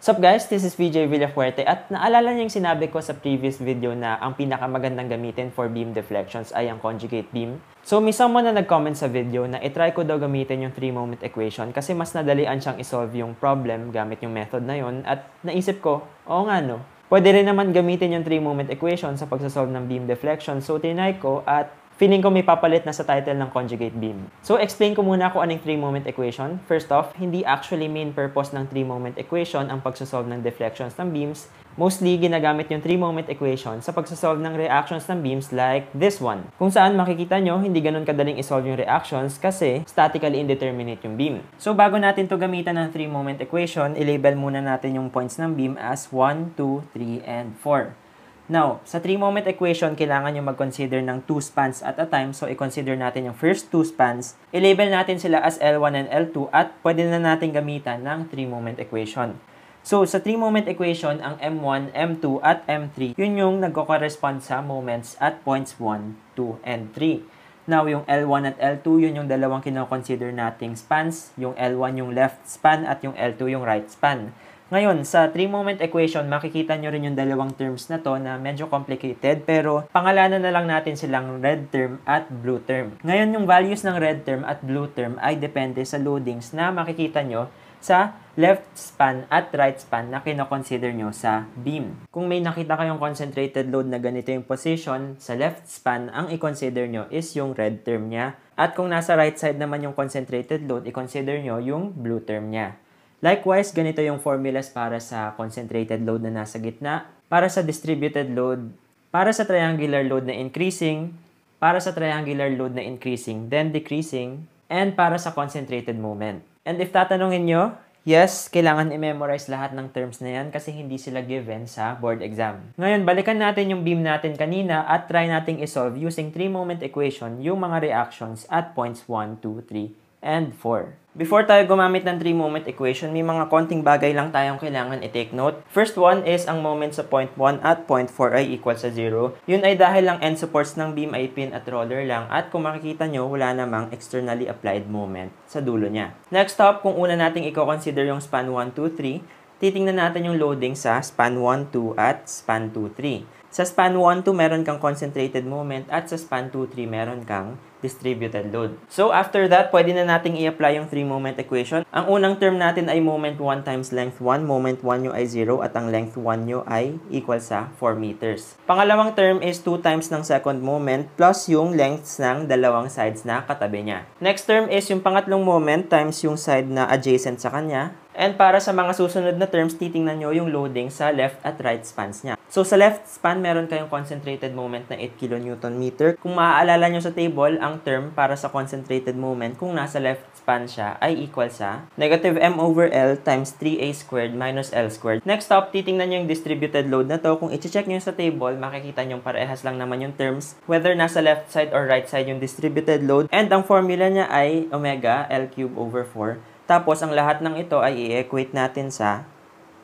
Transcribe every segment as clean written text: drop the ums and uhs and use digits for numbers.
What's up guys, this is VJ Villafuerte at naalala niyo yung sinabi ko sa previous video na ang pinakamagandang gamitin for beam deflections ay ang conjugate beam. So may someone na nag-comment sa video na itry ko daw gamitin yung 3-moment equation kasi mas nadalian siyang isolve yung problem gamit yung method na yon at naisip ko, oo nga no. Pwede rin naman gamitin yung 3-moment equation sa pagsasolve ng beam deflection. So tinry ko at feeling ko may papalit na sa title ng conjugate beam. So, explain ko muna kung anong 3-moment equation. First off, hindi actually main purpose ng 3-moment equation ang pagsasolve ng deflections ng beams. Mostly, ginagamit yung 3-moment equation sa pagsasolve ng reactions ng beams like this one. Kung saan makikita nyo, hindi ganun kadaling isolve yung reactions kasi statically indeterminate yung beam. So, bago natin to gamitan ng 3-moment equation, i-label muna natin yung points ng beam as 1, 2, 3, and 4. Now, sa 3-moment equation, kailangan nyo mag-consider ng 2 spans at a time. So, i-consider natin yung first 2 spans. I-label natin sila as L1 and L2 at pwede na natin gamitan ng 3-moment equation. So, sa 3-moment equation, ang M1, M2 at M3, yun yung nagko-correspond sa moments at points 1, 2, and 3. Now, yung L1 at L2, yun yung dalawang kino-consider nating spans. Yung L1 yung left span at yung L2 yung right span. Ngayon, sa 3-moment equation, makikita nyo rin yung dalawang terms na to na medyo complicated pero pangalanan na lang natin silang red term at blue term. Ngayon, yung values ng red term at blue term ay depende sa loadings na makikita nyo sa left span at right span na kino-consider nyo sa beam. Kung may nakita kayong concentrated load na ganito yung position, sa left span, ang i-consider nyo is yung red term niya. At kung nasa right side naman yung concentrated load, i-consider nyo yung blue term niya. Likewise, ganito yung formulas para sa concentrated load na nasa gitna, para sa distributed load, para sa triangular load na increasing, para sa triangular load na increasing, then decreasing, and para sa concentrated moment. And if tatanungin nyo, yes, kailangan i-memorize lahat ng terms na yan kasi hindi sila given sa board exam. Ngayon, balikan natin yung beam natin kanina at try nating isolve using 3-moment equation yung mga reactions at points 1, 2, 3, and 4. Before tayo gumamit ng 3-moment equation, may mga konting bagay lang tayong kailangan i-take note. First one is ang moment sa point 1 at point 4 ay equal sa 0. Yun ay dahil lang end supports ng beam ay pin at roller lang at kung makikita nyo, wala namang externally applied moment sa dulo niya. Next up, kung una nating i-consider yung span 1, 2, 3, titingnan natin yung loading sa span 1, 2 at span 2, 3. Sa span 1, 2 meron kang concentrated moment at sa span 2, 3 meron kang distributed load. So, after that, pwede na nating i-apply yung 3-moment equation. Ang unang term natin ay moment 1 times length 1. Moment 1 nyo ay 0 at ang length 1 nyo ay equal sa 4 meters. Pangalawang term is 2 times ng second moment plus yung lengths ng dalawang sides na katabi niya. Next term is yung pangatlong moment times yung side na adjacent sa kanya. And para sa mga susunod na terms, titingnan nyo yung loading sa left at right spans niya. So, sa left span, meron kayong concentrated moment na 8 kN/m. Kung maaalala nyo sa table, ang term para sa concentrated moment, kung nasa left span siya, ay equal sa negative m/L times 3a² minus l². Next up, titingnan nyo yung distributed load na to. Kung i-check nyo sa table, makikita nyo parehas lang naman yung terms, whether nasa left side or right side yung distributed load. And ang formula niya ay omega L³/4. Tapos, ang lahat ng ito ay i-equate natin sa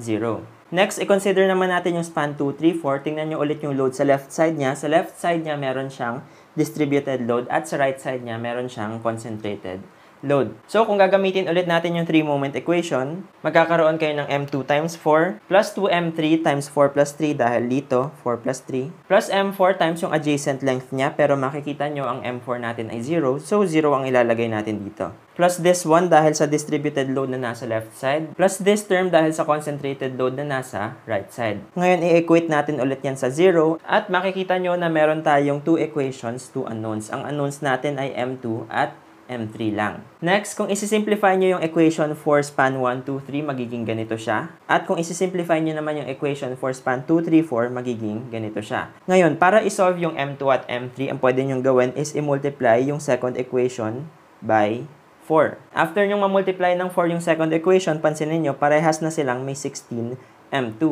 0. Next, i-consider naman natin yung span 2, 3, 4. Tingnan nyo ulit yung load sa left side niya. Sa left side niya, meron siyang distributed load at sa right side niya, meron siyang concentrated load. So, kung gagamitin ulit natin yung 3-moment equation, magkakaroon kayo ng M2 times 4 plus 2M3 times 4 plus 3 dahil dito, 4 plus 3 plus M4 times yung adjacent length niya pero makikita nyo ang M4 natin ay 0. So, 0 ang ilalagay natin dito. Plus this one dahil sa distributed load na nasa left side. Plus this term dahil sa concentrated load na nasa right side. Ngayon, i-equate natin ulit yan sa 0 at makikita nyo na meron tayong 2 equations, 2 unknowns. Ang unknowns natin ay M2 at M3 lang. Next, kung isi-simplify nyo yung equation for span 1, 2, 3, magiging ganito siya. At kung isi-simplify nyo naman yung equation for span 2, 3, 4, magiging ganito siya. Ngayon, para isolve yung M2 at M3, ang pwede nyong gawin is i-multiply yung second equation by 4. After nyong ma-multiply ng 4 yung second equation, pansinin nyo, parehas na silang may 16 M2.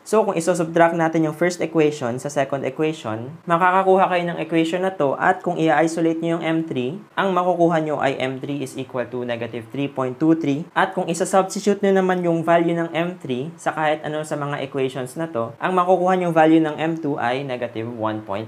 So, kung isosubtract natin yung first equation sa second equation, makakakuha kayo ng equation na to at kung i-isolate nyo yung M3, ang makukuha nyo ay M3 is equal to negative 3.23 at kung isa-substitute nyo naman yung value ng M3 sa kahit ano sa mga equations na to, ang makukuha nyong value ng M2 ay negative 1.69.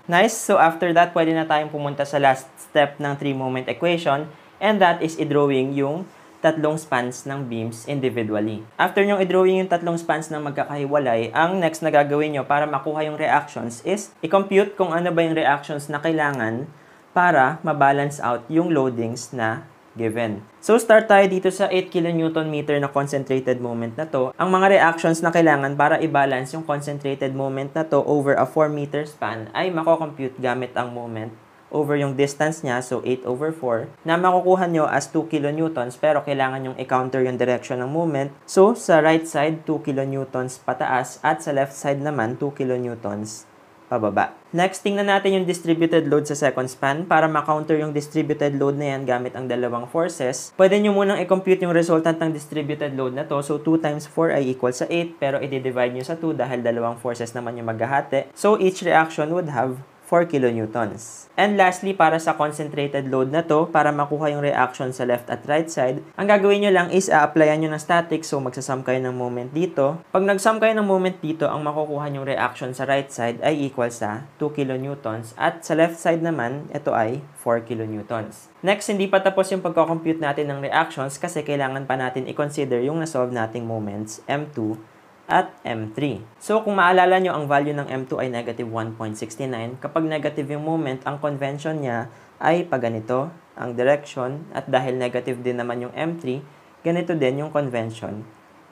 Nice! So, after that, pwede na tayong pumunta sa last step ng 3-moment equation and that is i-drawing yung tatlong spans ng beams individually. After nyo i-drawing yung tatlong spans ng magkakahiwalay, ang next na gagawin nyo para makuha yung reactions is i-compute kung ano ba yung reactions na kailangan para ma-balance out yung loadings na given. So, start tayo dito sa 8 kN meter na concentrated moment na to. Ang mga reactions na kailangan para i-balance yung concentrated moment na to over a 4 meter span ay mako-compute gamit ang moment over yung distance niya, so 8/4, na makukuha nyo as 2 kilonewtons, pero kailangan yung i-counter yung direction ng movement. So, sa right side, 2 kilonewtons pataas, at sa left side naman, 2 kilonewtons pababa. Next, tingnan natin yung distributed load sa second span. Para ma-counter yung distributed load na yan gamit ang dalawang forces, pwede nyo munang i-compute yung resultant ng distributed load na to. So, 2 times 4 ay equal sa 8, pero i-divide nyo sa 2 dahil dalawang forces naman yung maghahati. So, each reaction would have 4 kilonewtons. And lastly, para sa concentrated load na to, para makuha yung reaction sa left at right side, ang gagawin nyo lang is a-applyan nyo ng static, so magsasum kayo ng moment dito. Pag nagsum kayo ng moment dito, ang makukuha yung reaction sa right side ay equal sa 2 kilonewtons, at sa left side naman, ito ay 4 kilonewtons. Next, hindi pa tapos yung pagko-compute natin ng reactions kasi kailangan pa natin i-consider yung na-solve nating moments, M2 at M3. So, kung maalala nyo, ang value ng M2 ay negative 1.69. Kapag negative yung moment, ang convention niya ay paganito, ang direction, at dahil negative din naman yung M3, ganito din yung convention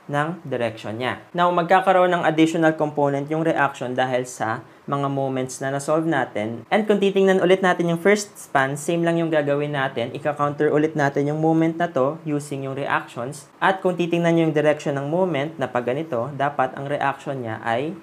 ng direction niya. Now, magkakaroon ng additional component yung reaction dahil sa mga moments na na-solve natin. And kung titingnan ulit natin yung first span, same lang yung gagawin natin. Ika-counter ulit natin yung moment na to using yung reactions. At kung titingnan nyo yung direction ng moment na pag ganito, dapat ang reaction niya ay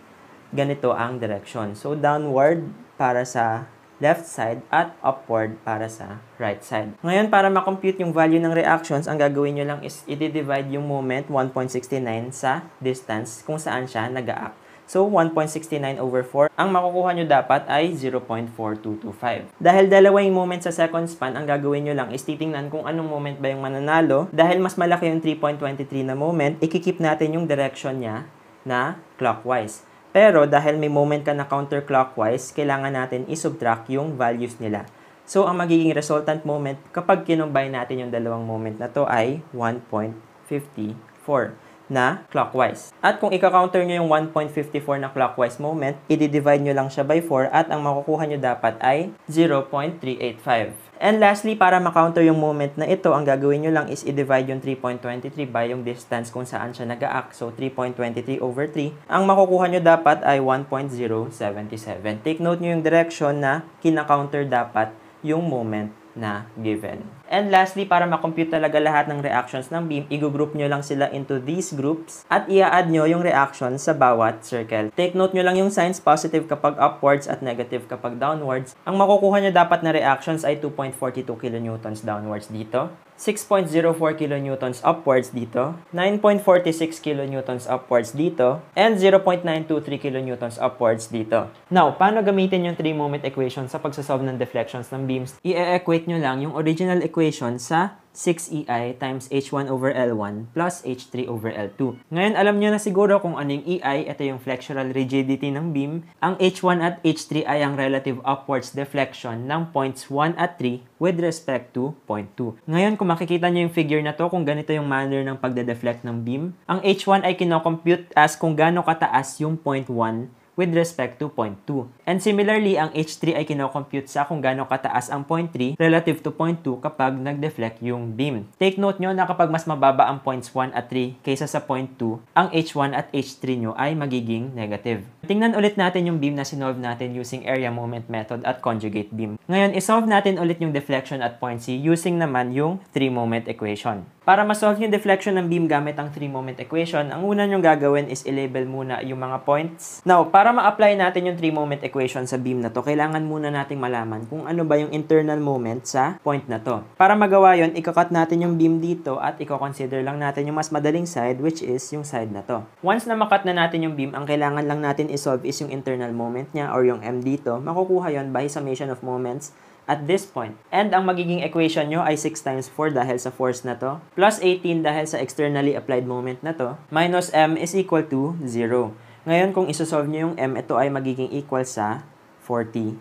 ganito ang direction. So, downward para sa left side at upward para sa right side. Ngayon, para ma-compute yung value ng reactions, ang gagawin nyo lang is i-divide yung moment 1.69 sa distance kung saan siya nag-a-act. So, 1.69/4. Ang makukuha nyo dapat ay 0.4225. Dahil dalawa yung moment sa second span, ang gagawin nyo lang is titingnan kung anong moment ba yung mananalo. Dahil mas malaki yung 3.23 na moment, ikikip natin yung direction niya na clockwise. Pero dahil may moment ka na counterclockwise, kailangan natin i-subtract yung values nila. So, ang magiging resultant moment kapag kinumbine natin yung dalawang moment na to ay 1.54 na clockwise. At kung ika-counter nyo yung 1.54 na clockwise moment, i-divide nyo lang siya by 4 at ang makukuha nyo dapat ay 0.385. And lastly, para ma-counter yung moment na ito, ang gagawin nyo lang is i-divide yung 3.23 by yung distance kung saan siya nag-a-act. So, 3.23/3. Ang makukuha nyo dapat ay 1.077. Take note nyo yung direction na kina-counter dapat yung moment na given. And lastly, para ma-compute talaga lahat ng reactions ng beam, i-group nyo lang sila into these groups at i-add nyo yung reaction sa bawat circle. Take note nyo lang yung signs, positive kapag upwards at negative kapag downwards. Ang makukuha nyo dapat na reactions ay 2.42 kilonewtons downwards dito, 6.04 kilonewtons upwards dito, 9.46 kilonewtons upwards dito, and 0.923 kilonewtons upwards dito. Now, paano gamitin yung 3-moment equation sa pagsasolve ng deflections ng beams? I-equate nyo lang yung original equation sa 6EI times H1/L1 plus H3/L2. Ngayon, alam nyo na siguro kung ano yung EI. Ito yung flexural rigidity ng beam. Ang H1 at H3 ay ang relative upwards deflection ng points 1 at 3 with respect to point 2. Ngayon, kung makikita nyo yung figure na to, kung ganito yung manner ng pagde-deflect ng beam, ang H1 ay kinocompute as kung gaano kataas yung point 1 with respect to point 2. And similarly, ang H3 ay kinocompute sa kung gaano kataas ang point 3 relative to point 2 kapag nag-deflect yung beam. Take note nyo na kapag mas mababa ang points 1 at 3 kaysa sa point 2, ang H1 at H3 nyo ay magiging negative. Tingnan ulit natin yung beam na sinolve natin using area moment method at conjugate beam. Ngayon, isolve natin ulit yung deflection at point C using naman yung 3-moment equation. Para ma-solve yung deflection ng beam gamit ang 3-moment equation, ang una nyong gagawin is i-label muna yung mga points. Now, para ma-apply natin yung 3-moment equation sa beam na to, kailangan muna nating malaman kung ano ba yung internal moment sa point na to. Para magawa yon, ikakat natin yung beam dito at i-consider lang natin yung mas madaling side, which is yung side na to. Once na makat na natin yung beam, ang kailangan lang natin i-solve is yung internal moment niya or yung M dito. Makukuha yon by summation of moments at this point. And ang magiging equation nyo ay 6 times 4 dahil sa force na to, plus 18 dahil sa externally applied moment na to, minus M is equal to 0. Ngayon, kung isosolve nyo yung M, ito ay magiging equal sa 40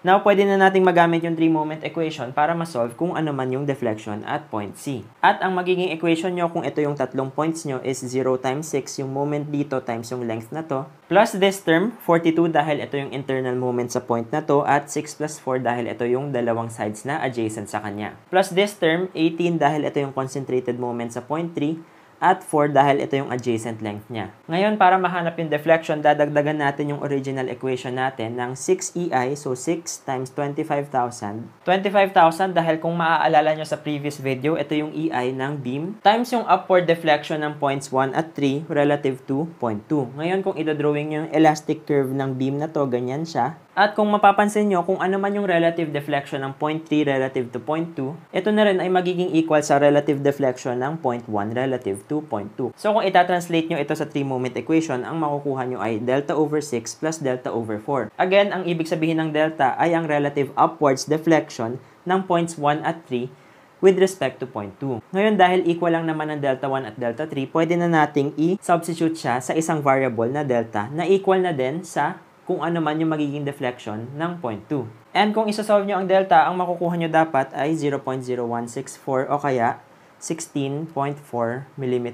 Now, pwede na nating magamit yung 3-moment equation para ma-solve kung ano man yung deflection at point C. At ang magiging equation nyo kung ito yung tatlong points nyo is 0 times 6, yung moment dito times yung length na to, plus this term, 42 dahil ito yung internal moment sa point na to, at 6 plus 4 dahil ito yung dalawang sides na adjacent sa kanya. Plus this term, 18 dahil ito yung concentrated moment sa point 3, at 4 dahil ito yung adjacent length niya. Ngayon, para mahanap yung deflection, dadagdagan natin yung original equation natin ng 6EI, so 6 times 25,000. 25,000 dahil kung maaalala nyo sa previous video, ito yung EI ng beam, times yung upward deflection ng points 1 at 3 relative to point 2. Ngayon, kung idodrawing yung elastic curve ng beam na to, ganyan siya. At kung mapapansin nyo, kung ano man yung relative deflection ng point 3 relative to point 2, ito na rin ay magiging equal sa relative deflection ng point 1 relative to point 2. So kung itatranslate nyo ito sa 3-moment equation, ang makukuha nyo ay delta over 6 plus delta over 4. Again, ang ibig sabihin ng delta ay ang relative upwards deflection ng points 1 at 3 with respect to point 2. Ngayon, dahil equal lang naman ng delta 1 at delta 3, pwede na nating i-substitute siya sa isang variable na delta na equal na din sa kung ano man yung magiging deflection ng point 2. And kung isa-solve nyo ang delta, ang makukuha nyo dapat ay 0.0164 o kaya 16.4 mm.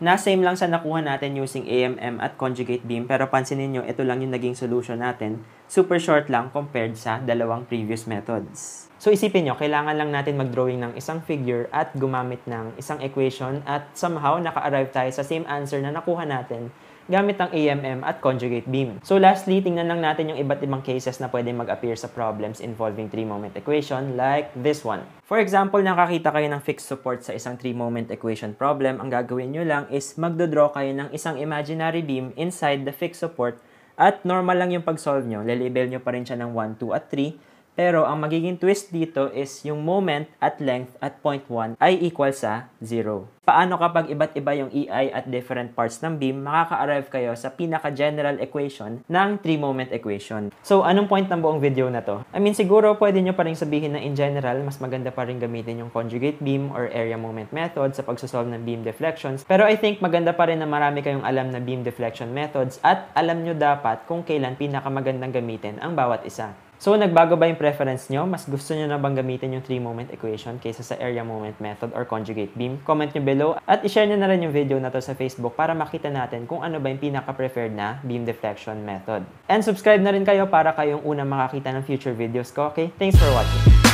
Na same lang sa nakuha natin using AMM at conjugate beam, pero pansinin nyo, ito lang yung naging solution natin. Super short lang compared sa dalawang previous methods. So isipin nyo, kailangan lang natin mag-drawing ng isang figure at gumamit ng isang equation at somehow naka-arrive tayo sa same answer na nakuha natin gamit ang AMM at conjugate beam. So lastly, tingnan lang natin yung iba't ibang cases na pwede mag-appear sa problems involving 3-moment equation like this one. For example, nakakita kayo ng fixed support sa isang 3-moment equation problem, ang gagawin nyo lang is magdodraw kayo ng isang imaginary beam inside the fixed support at normal lang yung pag-solve nyo. Lelabel nyo pa rin siya ng 1, 2, at 3. Pero ang magiging twist dito is yung moment at length at point 1 ay equal sa 0. Paano kapag iba't iba yung EI at different parts ng beam, makaka-arrive kayo sa pinaka-general equation ng 3-moment equation. So, anong point ng buong video na to? I mean, siguro pwede nyo pa rin sabihin na in general, mas maganda pa rin gamitin yung conjugate beam or area moment method sa pagsosolve ng beam deflections. Pero I think maganda pa rin na marami kayong alam na beam deflection methods at alam nyo dapat kung kailan pinakamagandang gamitin ang bawat isa. So, nagbago ba yung preference nyo? Mas gusto nyo na bang gamitin yung 3-moment equation kaysa sa area moment method or conjugate beam? Comment nyo below at i-share nyo na rin yung video na to sa Facebook para makita natin kung ano ba yung pinaka-preferred na beam deflection method. And subscribe na rin kayo para kayong unang makakita ng future videos ko, okay? Thanks for watching!